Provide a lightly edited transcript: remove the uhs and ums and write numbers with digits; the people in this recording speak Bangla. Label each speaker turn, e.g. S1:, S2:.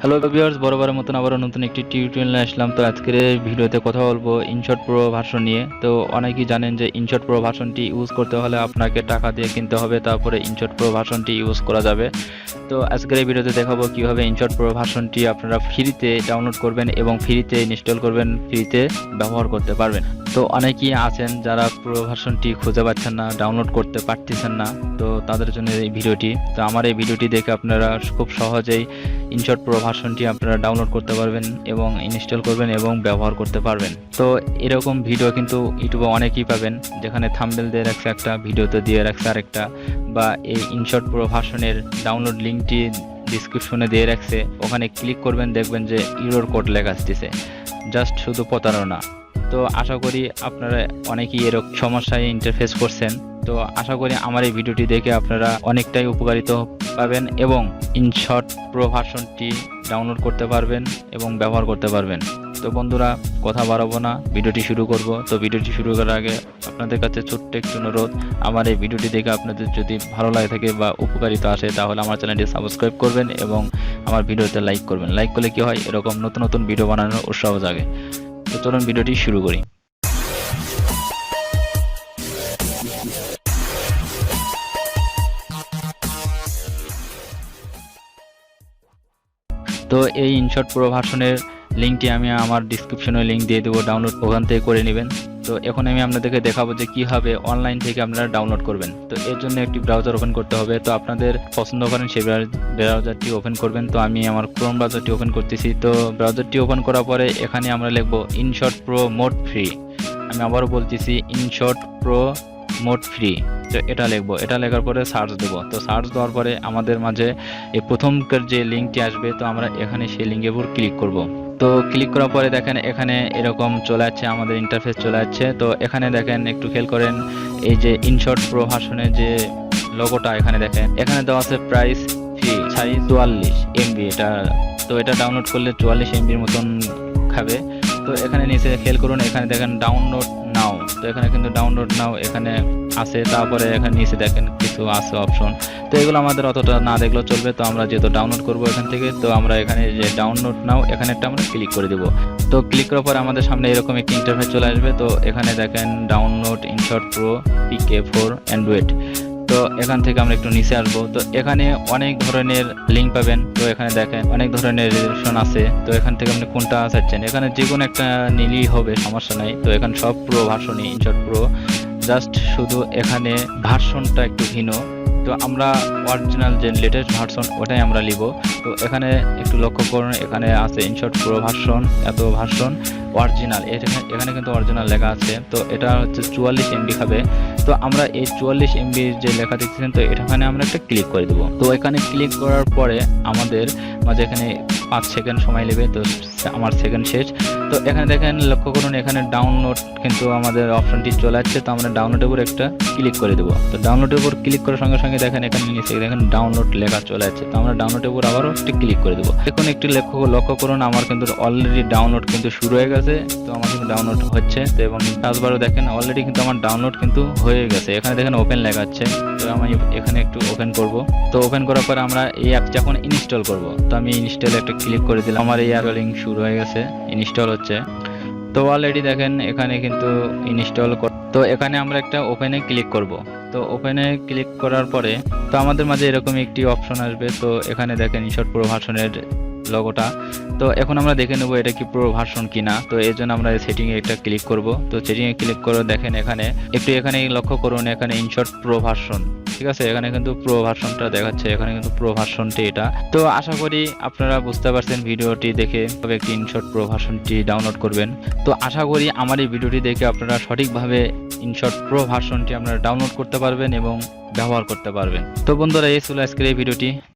S1: হ্যালো ভিউয়ার্স, বরাবরের মতন আবারও নতুন একটি টিউটোরিয়াল নিয়ে আসলাম। তো আজকের এই ভিডিওতে কথা বলবো ইনশট প্রো ভার্সন নিয়ে। তো অনেকেই জানেন যে ইনশট প্রো ভার্সনটি ইউজ করতে হলে আপনাকে টাকা দিয়ে কিনতে হবে, তারপরে ইনশট প্রো ভার্সনটি ইউজ করা যাবে। তো আজকের এই ভিডিওতে দেখাবো কিভাবে ইনশট প্রো ভার্সনটি আপনারা ফ্রিতে ডাউনলোড করবেন এবং ফ্রিতে ইনস্টল করবেন, ফ্রিতে ব্যবহার করতে পারবেন। তো অনেকেই আছেন যারা প্রো ভার্সনটি খুঁজে পাচ্ছেন না, ডাউনলোড করতে পারতেছেন না, তো তাদের জন্য এই ভিডিওটি। তো আমার এই ভিডিওটি দেখে আপনারা খুব সহজেই ইনশট প্রো ভার্সনটি আপনারা ডাউনলোড করতে পারবেন এবং ইনস্টল করবেন এবং ব্যবহার করতে পারবেন। তো এরকম ভিডিও কিন্তু ইউটিউবে অনেকেই পাবেন, যেখানে থাম্বনেল দিয়ে রাখছে একটা, ভিডিওতে দিয়ে রাখছে আরেকটা, বা এই ইনশট প্রো ভার্সনের ডাউনলোড লিঙ্কটি ডিসক্রিপশনে দিয়ে রাখছে, ওখানে ক্লিক করবেন, দেখবেন যে ইরর কোড লেখা আসতেছে, জাস্ট শুধু প্রতারণা। তো আশা করি আপনারা অনেকেই এরকম সমস্যায় ইন্টারফেস করছেন। তো আশা করি আমার এই ভিডিওটি দেখে আপনারা অনেকটাই উপকারিত পাবেন এবং ইনশট প্রো ভার্সনটি ডাউনলোড করতে পারবেন এবং ব্যবহার করতে পারবেন। তো বন্ধুরা, কথা বাড়াবো না, ভিডিওটি শুরু করব। তো ভিডিওটি শুরু করার আগে আপনাদের কাছে ছোট্ট একটি অনুরোধ, আমার এই ভিডিওটি দেখে আপনাদের যদি ভালো লাগে থাকে বা উপকারিতা আসে, তাহলে আমার চ্যানেলটি সাবস্ক্রাইব করবেন এবং আমার ভিডিওতে লাইক করবেন। লাইক করলে কি হয়, এরকম নতুন নতুন ভিডিও বানানোর উৎসাহ জাগে। তো চলুন ভিডিওটি শুরু করি। তো এই ইনশট প্রো ভার্সনের লিঙ্কটি আমি আমার ডিসক্রিপশনে লিঙ্ক দিয়ে দেবো, ডাউনলোড ওখান থেকে করে নেবেন। তো এখন আমি আপনাদেরকে দেখাবো যে কীভাবে অনলাইন থেকে আপনারা ডাউনলোড করবেন। তো এর জন্য একটি ব্রাউজার ওপেন করতে হবে। তো আপনাদের পছন্দ করেন সেই ব্রাউজারটি ওপেন করবেন। তো আমি আমার ক্রোম ব্রাউজারটি ওপেন করতেছি। তো ব্রাউজারটি ওপেন করার পরে এখানে আমরা লিখবো ইনশট প্রো মোড ফ্রি। আমি আবারও বলতেছি ইনশট প্রো মোড ফ্রি। তো এটা লিখবো, এটা লেখার পরে সার্চ দেবো। তো সার্চ দেওয়ার পরে আমাদের মাঝে এই প্রথমকার যে লিঙ্কটি আসবে, তো আমরা এখানে সেই লিঙ্কের উপর ক্লিক করব। তো ক্লিক করার পরে দেখেন এখানে এরকম চলে যাচ্ছে, আমাদের ইন্টারফেস চলে যাচ্ছে। তো এখানে দেখেন, একটু খেয়াল করেন, এই যে ইনশট প্রো ভার্সনের যে লোগোটা এখানে দেখেন, এখানে দেওয়া আছে প্রাইস ফ্রি, সাইজ 44 এমবি। এটা তো এটা ডাউনলোড করলে 44 এমবির মতন খাবে। তো এখানে নিচে খেয়াল করুন, এখানে দেখেন ডাউনলোড নাও। তো এখানে কিন্তু ডাউনলোড নাও এখানে আছে, তারপরে এখানে নিচে দেখেন কিছু আছে অপশন। তো এগুলো আমাদের অতটা না দেখলেও চলবে। তো আমরা যেহেতু ডাউনলোড করব এখান থেকে, তো আমরা এখানে যে ডাউনলোড নাও এখানে একটা আমরা ক্লিক করে দেবো। তো ক্লিক করার পরে আমাদের সামনে এরকম একটি ইন্টারফেস চলে আসবে। তো এখানে দেখেন download InShot pro PK4 Android. তো এখান থেকে আমরা একটু নিচে আসবো। তো এখানে অনেক ধরনের লিঙ্ক পাবেন। তো এখানে দেখেন অনেক ধরনের রেজলিউশন আছে। তো এখান থেকে আপনি কোনটা চাচ্ছেন, এখানে যে কোনো একটা নিলেই হবে, সমস্যা নাই। তো এখানে সব প্রো ভার্সনই ইনশট প্রো, জাস্ট শুধু এখানে ভার্সনটা একটু ভিন্ন। তো আমরা অরিজিনাল যে লেটেস্ট ভার্সন ওটাই আমরা নিব। তো এখানে একটু লক্ষ্য করুন, এখানে আছে ইনশট প্রো ভার্সন, এত ভার্সন অরিজিনাল, এখানে কিন্তু অরিজিনাল লেখা আছে। তো এটা হচ্ছে 44 এমবি খাবে। তো আমরা এই 44 এমবি যে লেখা দেখতেছেন, তো এখানে আমরা একটা ক্লিক করে দেবো। তো এখানে ক্লিক করার পরে আমাদের মাঝে এখানে 5 সেকেন্ড সময় নেবে। তো আমার সেকেন্ড শেষ। তো এখানে দেখেন, লক্ষ্য করুন, এখানে ডাউনলোড কিন্তু আমাদের অপশনটি চলে আসছে। তো আমরা ডাউনলোডের উপর একটা ক্লিক করে দেবো। তো ডাউনলোডের উপর ক্লিক করার সঙ্গে সঙ্গে দেখেন এখানে নিচে দেখেন ডাউনলোড লেখা চলে আসছে। তো আমরা ডাউনলোডের উপর আবারও একটা ক্লিক করে দেবো। এখন একটি লক্ষ্য করুন, আমার কিন্তু অলরেডি ডাউনলোড কিন্তু শুরু হয়ে গেছে। তো আমার কিন্তু ডাউনলোড হচ্ছে। তো এবং টাচবারও দেখেন অলরেডি কিন্তু আমার ডাউনলোড কিন্তু হয়ে গেছে। এখানে দেখেন ওপেন লেখা আছে। তো আমি এখানে একটু ওপেন করব। তো ওপেন করার পরে আমরা এই অ্যাপটি এখন ইনস্টল করব। তো আমি ইনস্টলে একটা ক্লিক করে দিলাম। আমার এই অ্যাপলিং শুরু হয়ে গেছে, ইনস্টল হচ্ছে। তো অলরেডি দেখেন এখানে কিন্তু ইনস্টল। তো এখানে আমরা একটা ওপেনে ক্লিক করব। তো ওপেনে ক্লিক করার পরে তো আমাদের মাঝে এরকম একটি অপশন আসবে। তো এখানে দেখেন ইনশট প্রো ভার্সনের লোগোটা। তো এখন আমরা দেখে নেব এটা কি প্রো ভার্সন কিনা। তো এর জন্য আমরা সেটিংয়ে একটা ক্লিক করব। তো সেটিংয়ে ক্লিক করে দেখেন এখানে এখানে লক্ষ্য করুন, এখানে ইনশট প্রো ভার্সন, ঠিক আছে, এখানে কিন্তু প্রো ভার্সনটা দেখাচ্ছে, এখানে কিন্তু প্রো ভার্সনটি এটা। তো আশা করি আপনারা বুঝতে পারছেন ভিডিওটি দেখে তবে একটি ইনশট প্রো ভার্সনটি ডাউনলোড করবেন। তো আশা করি আমার এই ভিডিওটি দেখে আপনারা সঠিকভাবে ইনশট প্রো ভার্সনটি আপনারা ডাউনলোড করতে পারবেন এবং ব্যবহার করতে পারবেন। তো বন্ধুরা, এই ছিল আজকের এই ভিডিওটি।